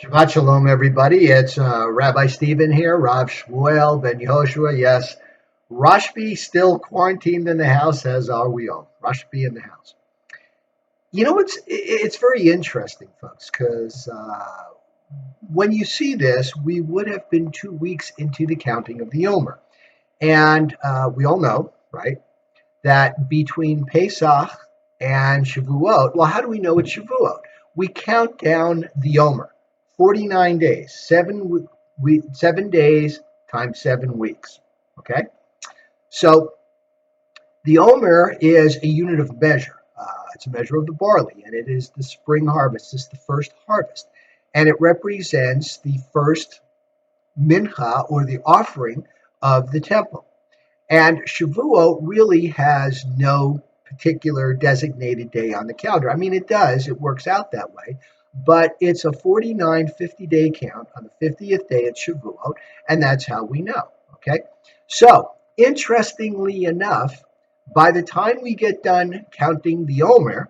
Shabbat Shalom, everybody. It's Rabbi Stephen here, Rav Shmuel ben Yehoshua. Yes, Rashbi still quarantined in the house, as are we all. Rashbi in the house. It's very interesting, folks, because when you see this, we would have been 2 weeks into the counting of the Omer. And we all know, right, that between Pesach and Shavuot, well, how do we know it's Shavuot? We count down the Omer, 49 days, 7 days times 7 weeks. Okay, so the Omer is a unit of measure. It's a measure of the barley, and it is the spring harvest. It's the first harvest, and it represents the first mincha or the offering of the temple. And Shavuot really has no particular designated day on the calendar. I mean, it does, it works out that way, but it's a 49, 50-day count. On the 50th day, it's Shavuot, and that's how we know, okay? So, interestingly enough, by the time we get done counting the Omer,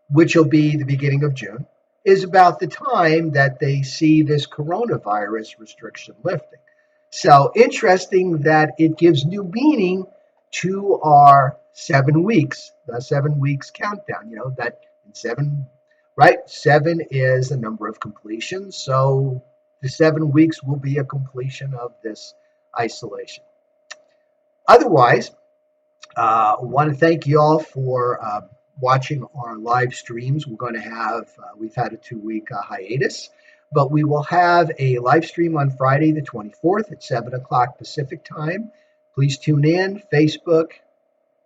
which will be the beginning of June, is about the time that they see this coronavirus restriction lifting. So interesting that it gives new meaning to our 7 weeks, the 7 weeks countdown. You know, that in seven, right? Seven is the number of completions. So the 7 weeks will be a completion of this isolation. Otherwise, I want to thank you all for watching our live streams. We've had a 2 week hiatus, but we will have a live stream on Friday, the 24th at 7 o'clock Pacific time. Please tune in, Facebook,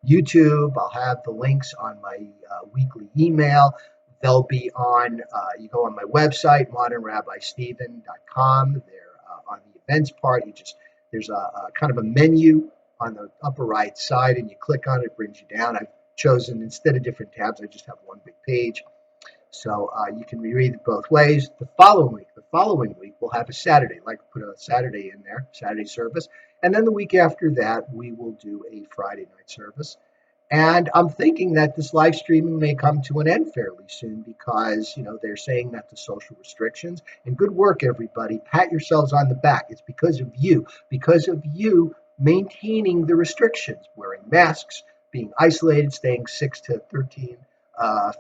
YouTube. I'll have the links on my weekly email. They'll be on, you go on my website, modernrabbistephen.com. They're on the events part. There's a kind of a menu on the upper right side, and you click on it, it brings you down. I've chosen, instead of different tabs, I just have one big page. So you can reread it both ways. The following week, we'll have a Saturday. I'd like to put a Saturday in there, Saturday service. And then the week after that, we will do a Friday night service. And I'm thinking that this live streaming may come to an end fairly soon because, they're saying that the social restrictions, and good work, everybody. Pat yourselves on the back. It's because of you maintaining the restrictions, wearing masks, being isolated, staying 6 to 13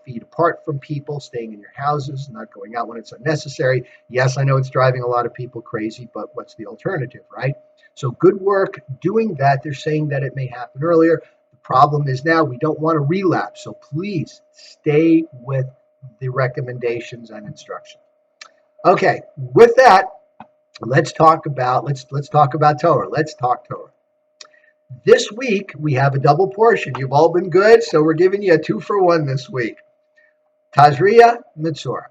feet apart from people, staying in your houses, not going out when it's unnecessary. Yes, I know it's driving a lot of people crazy, but what's the alternative, right? So good work doing that. They're saying that it may happen earlier. The problem is now we don't want to relapse. So please stay with the recommendations and instructions. Okay, with that, let's talk about Torah. Let's talk Torah. This week, we have a double portion. You've all been good, so we're giving you a 2-for-1 this week. Tazria-Metzora.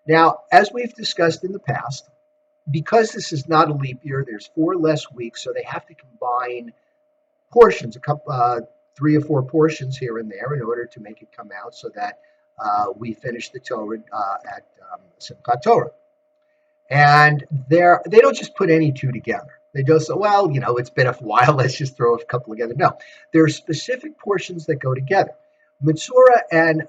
Now, as we've discussed in the past, because this is not a leap year, there's 4 less weeks, so they have to combine portions, 3 or 4 portions here and there in order to make it come out so that we finish the Torah at Simchat Torah. And they don't just put any two together. They just say, well, it's been a while, let's just throw a couple together. No, there are specific portions that go together. Tazria and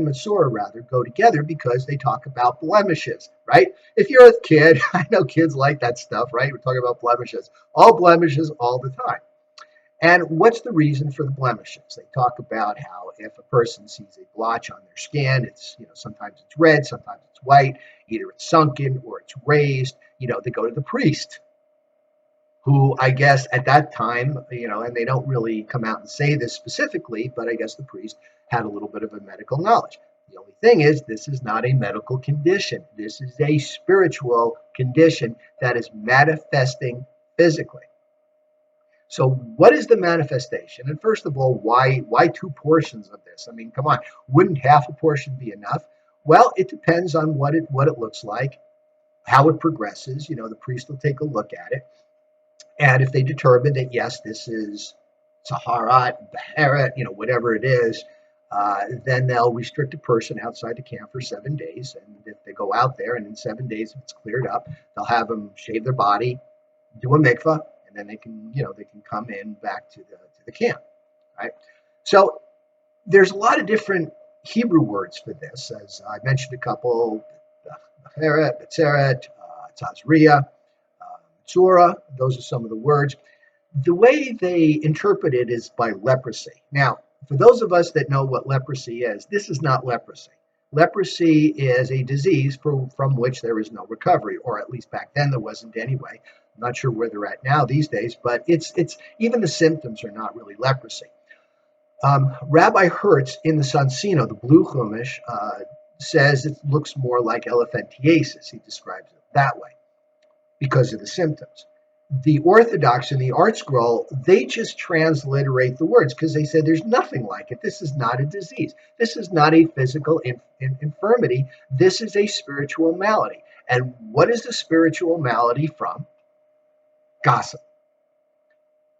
Metzora rather go together because they talk about blemishes, right? If you're a kid, I know kids like that stuff, right? We're talking about blemishes, all the time. And what's the reason for the blemishes? They talk about how if a person sees a blotch on their skin, it's, sometimes it's red, sometimes it's white, either it's sunken or it's raised, they go to the priest, who I guess at that time, and they don't really come out and say this specifically, but I guess the priest had a little bit of a medical knowledge. The only thing is, this is not a medical condition. This is a spiritual condition that is manifesting physically. So what is the manifestation? And first of all, why 2 portions of this? I mean, come on, wouldn't half a portion be enough? Well, it depends on what it looks like, how it progresses. The priest will take a look at it. And if they determine that, yes, this is Saharat, Beharat, whatever it is, then they'll restrict a person outside the camp for 7 days. And if they go out there and in 7 days, if it's cleared up, they'll have them shave their body, do a mikvah, and then they can come in back to the camp, right? So there's a lot of different Hebrew words for this, as I mentioned a couple, Tazria-Metzora, Tazria-Metzora. Those are some of the words. The way they interpret it is by leprosy. Now, for those of us that know what leprosy is, this is not leprosy. Leprosy is a disease from which there is no recovery, or at least back then there wasn't anyway. I'm not sure where they're at now these days, but it's even the symptoms are not really leprosy. Rabbi Hertz in the Sonsino, the Blue Chumash, says it looks more like elephantiasis. He describes it that way because of the symptoms. The Orthodox in the Art Scroll, they just transliterate the words because they said there's nothing like it. This is not a disease. This is not a physical infirmity. This is a spiritual malady. And what is the spiritual malady from? Gossip.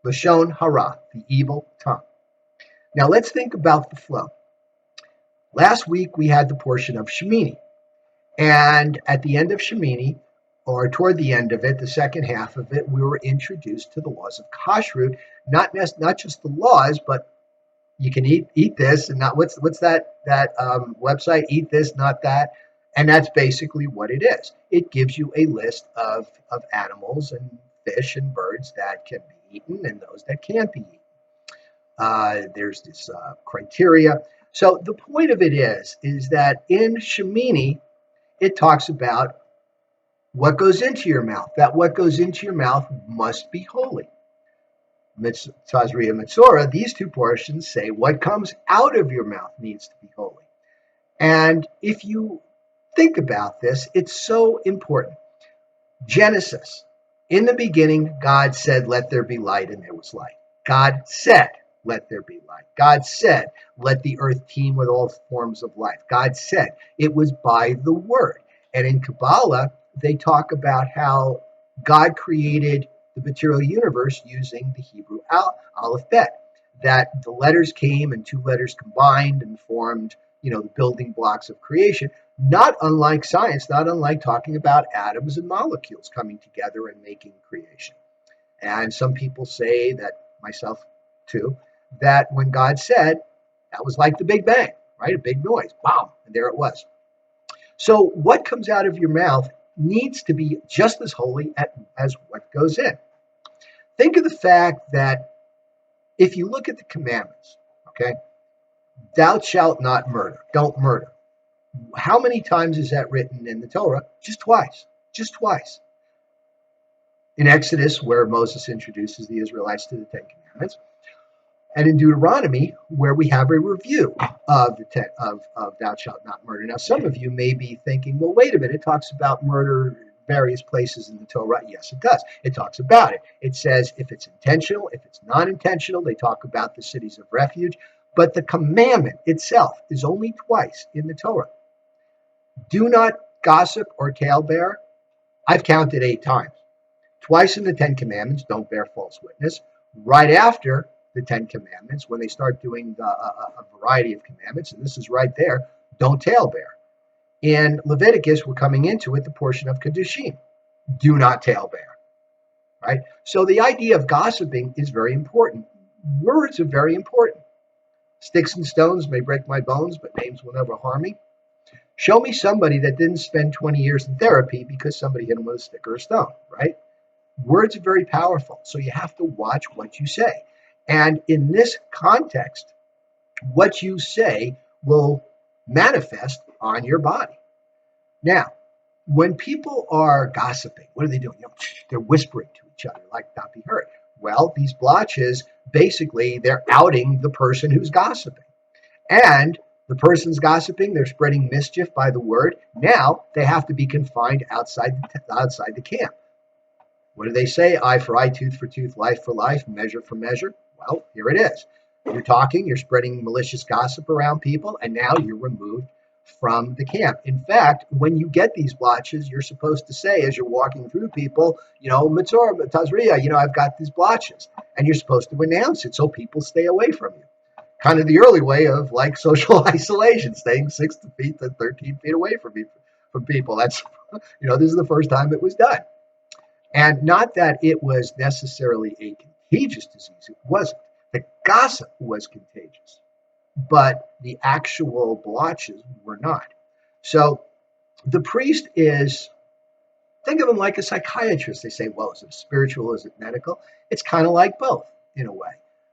Lashon hara, the evil tongue. Now let's think about the flow. Last week we had the portion of Shemini. And at the end of Shemini, or toward the end of it, the second half of it, we were introduced to the laws of kashrut, not just the laws, but you can eat this and not what's that website, eat this, not that. And that's basically what it is. It gives you a list of animals and fish and birds that can be eaten and those that can't be eaten. There's this criteria. So the point of it is that in Shemini, it talks about what goes into your mouth. That what goes into your mouth must be holy. Tazria-Metzora, these two portions say what comes out of your mouth needs to be holy. And if you think about this, it's so important. Genesis, in the beginning, God said, let there be light, and there was light. God said, let there be light. God said, let the earth teem with all forms of life. God said, it was by the word. And in Kabbalah, they talk about how God created the material universe using the Hebrew Aleph Bet, that the letters came and two letters combined and formed, the building blocks of creation, not unlike science, not unlike talking about atoms and molecules coming together and making creation. And some people say that, myself too, that when God said, that was like the Big Bang, right? A big noise, bomb, and there it was. So what comes out of your mouth needs to be just as holy as what goes in. Think of the fact that if you look at the commandments, okay, thou shalt not murder, don't murder. How many times is that written in the Torah? Just twice. In Exodus, where Moses introduces the Israelites to the Ten Commandments, and in Deuteronomy, where we have a review of thou shalt not murder. Now, some of you may be thinking, well, wait a minute, it talks about murder various places in the Torah. Yes, it does. It talks about it. It says if it's intentional, if it's non-intentional, they talk about the cities of refuge. But the commandment itself is only twice in the Torah. Do not gossip or talebear. I've counted 8 times. Twice in the Ten Commandments, don't bear false witness. Right after the Ten Commandments, when they start doing a variety of commandments, and this is right there, don't talebear. In Leviticus, we're coming into it, the portion of Kedushim. Do not talebear, right? So the idea of gossiping is very important. Words are very important. Sticks and stones may break my bones, but names will never harm me. Show me somebody that didn't spend 20 years in therapy because somebody hit him with a stick or a stone, right? Words are very powerful, so you have to watch what you say. And in this context, what you say will manifest on your body. Now, when people are gossiping, what are they doing? They're whispering to each other like not be heard. Well, these blotches, basically, they're outing the person who's gossiping. And the person's gossiping, they're spreading mischief by the word. Now they have to be confined outside the camp. What do they say? Eye for eye, tooth for tooth, life for life, measure for measure. Well, here it is. You're talking, you're spreading malicious gossip around people, and now you're removed from the camp. In fact, when you get these blotches, you're supposed to say, as you're walking through people, Metzora, Tazria, I've got these blotches. And you're supposed to announce it so people stay away from you. Kind of the early way of like social isolation, staying 6 feet to 13 feet away from people. That's, this is the first time it was done. And not that it was necessarily a contagious disease. It wasn't. The gossip was contagious, but the actual blotches were not. So The priest is, think of him like a psychiatrist. They say, well, is it spiritual? Is it medical? It's kind of like both in a way.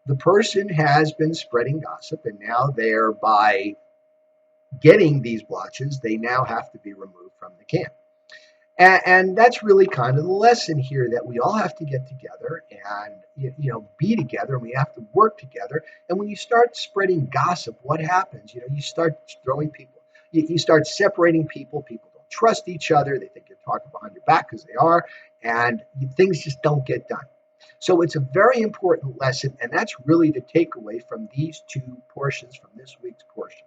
The person has been spreading gossip, and now they're, by getting these blotches, they now have to be removed from the camp. And that's really kind of the lesson here, that we all have to get together and be together, and we have to work together. And when you start spreading gossip, what happens? You start throwing people, you start separating people. People don't trust each other. They think you're talking behind your back, because they are, and things just don't get done. So it's a very important lesson, and that's really the takeaway from these two portions from this week's portion.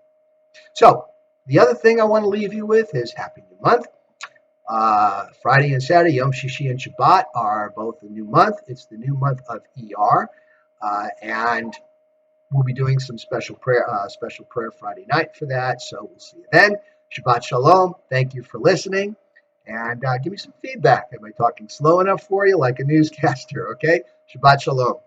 So the other thing I want to leave you with is Happy New Month. Friday and Saturday, Yom Shishi and Shabbat, are both a new month. It's the new month of ER, and we'll be doing some special prayer Friday night for that. So we'll see you then. Shabbat Shalom. Thank you for listening, and give me some feedback. Am I talking slow enough for you, like a newscaster? Okay. Shabbat Shalom.